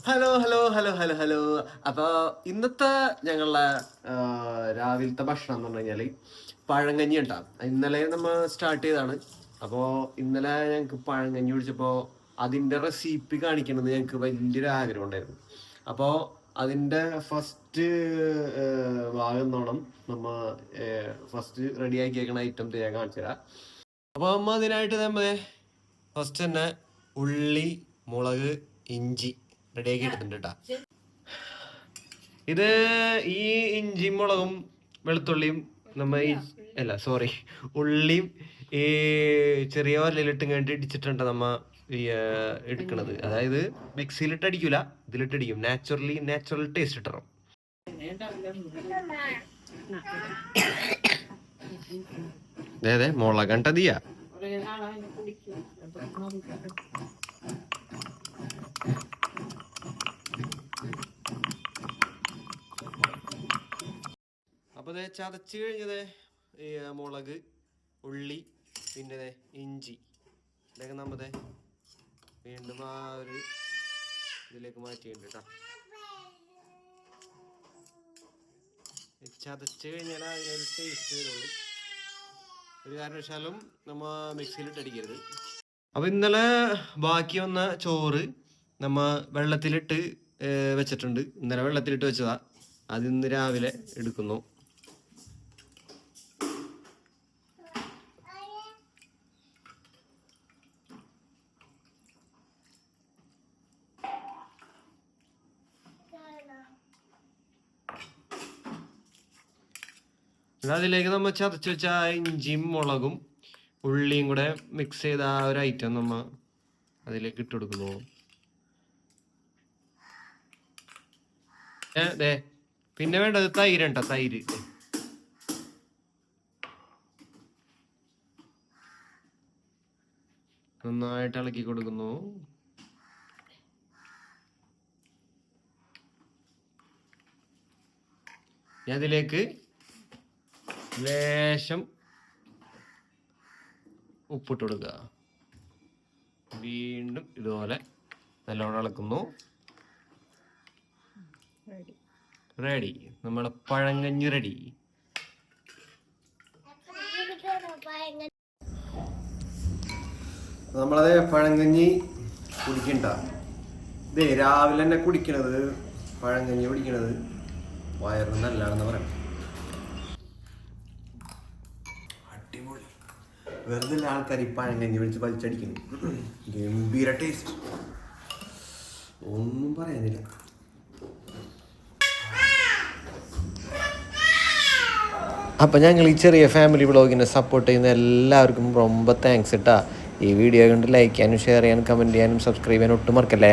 Hello hello hello hello hello. അപ്പോൾ ഇന്നത്തെ ഞങ്ങളുടെ രാവിലത്തെ ഭക്ഷണം എന്ന് പറഞ്ഞു കഴിഞ്ഞാൽ പഴങ്കഞ്ഞി ഉണ്ടാകും. ഇന്നലെ നമ്മൾ സ്റ്റാർട്ട് ചെയ്തതാണ്. അപ്പോൾ ഇന്നലെ ഞങ്ങൾക്ക് പഴങ്കഞ്ഞി കുടിച്ചപ്പോൾ അതിൻ്റെ റെസിപ്പി കാണിക്കണമെന്ന് ഞങ്ങൾക്ക് വലിയൊരു ആഗ്രഹം ഉണ്ടായിരുന്നു. അപ്പോൾ അതിൻ്റെ ഫസ്റ്റ് ഭാഗം എന്നോണം നമ്മൾ ഫസ്റ്റ് റെഡി ആക്കിയേക്കണ ഐറ്റം ഞാൻ കാണിച്ചു തരാം. അപ്പോൾ നമ്മൾ അതിനായിട്ട് നമ്മൾ ഫസ്റ്റ് തന്നെ ഉള്ളി, മുളക്, ഇഞ്ചി റെഡിയാക്കി എടുത്തിട്ടുണ്ട് കേട്ടോ. ഇത് ഈ ഇഞ്ചിയും മുളകും വെളുത്തുള്ളിയും ഉള്ളിയും ഈ ചെറിയ വരലിലിട്ട് കണ്ട് ഇടിച്ചിട്ടുണ്ട് നമ്മ ഈ എടുക്കണത്. അതായത് മിക്സിയിലിട്ട് അടിക്കൂല, ഇതിലിട്ട് അടിക്കും. നാച്ചുറൽ ടേസ്റ്റ് ഇട്ടണം. അതെ മുളകണ്ടതിയാ. അപ്പോൾ ഇത് ചതച്ച് കഴിഞ്ഞത് ഈ മുളക്, ഉള്ളി, പിന്നെ ഇഞ്ചി ഇതൊക്കെ നമ്മത് വീണ്ടും ആ ഒരു ഇതിലേക്ക് മാറ്റിയിട്ടുണ്ട് കേട്ടോ. ചതച്ച് കഴിഞ്ഞാൽ അതിനൊരു ടേസ്റ്റ് വരുള്ളൂ. ഒരു കാരണവശാലും നമ്മ മിക്സിയിലിട്ട് അടിക്കരുത്. അപ്പോൾ ഇന്നലെ ബാക്കി വന്ന ചോറ് നമ്മ വെള്ളത്തിലിട്ട് വെച്ചിട്ടുണ്ട്. ഇന്നലെ വെള്ളത്തിലിട്ട് വെച്ചതാ. അത് ഇന്ന് രാവിലെ എടുക്കുന്നു. അതിലേക്ക് നമ്മൾ ചതച്ച് വെച്ച ഇഞ്ചിയും മുളകും ഉള്ളിയും കൂടെ മിക്സ് ചെയ്ത ആ ഒരു ഐറ്റം നമ്മ അതിലേക്ക് ഇട്ട് കൊടുക്കുന്നു. പിന്നെ വേണ്ടത് തൈരുണ്ട. തൈര് നന്നായിട്ട് ഇളക്കി കൊടുക്കുന്നു. ഞാൻ അതിലേക്ക് ലേശം ഉപ്പിട്ട് കൊടുക്കുക. വീണ്ടും ഇതുപോലെ നല്ലോണം ഇളക്കുന്നു. റെഡി, നമ്മളെ പഴങ്കഞ്ഞി റെഡി. നമ്മളത് പഴങ്കഞ്ഞി കുടിക്കണ്ട. ഇതേ രാവിലെ തന്നെ കുടിക്കണത്, പഴങ്കഞ്ഞി കുടിക്കണത് വയറിന് നല്ലതാണെന്ന് പറയാം. അടിപൊളി. വെറുതെ ആൾക്കാർ ഈ പഴങ്കഞ്ഞി വിളിച്ച് വലിച്ചടിക്കുന്നു. ഗംഭീര ടേസ്റ്റ്, ഒന്നും പറയാനില്ല. അപ്പോൾ ഞങ്ങൾ ഈ ചെറിയ ഫാമിലി വ്ളോഗിനെ സപ്പോർട്ട് ചെയ്യുന്ന എല്ലാവർക്കും ரொம்ப താങ്ക്സ് കേട്ടോ. ഈ വീഡിയോ കണ്ട് ലൈക്ക് ചെയ്യാനും ഷെയർ ചെയ്യാനും കമൻറ്റ് ചെയ്യാനും സബ്സ്ക്രൈബ് ചെയ്യാനും ഒട്ടും മറക്കല്ലേ.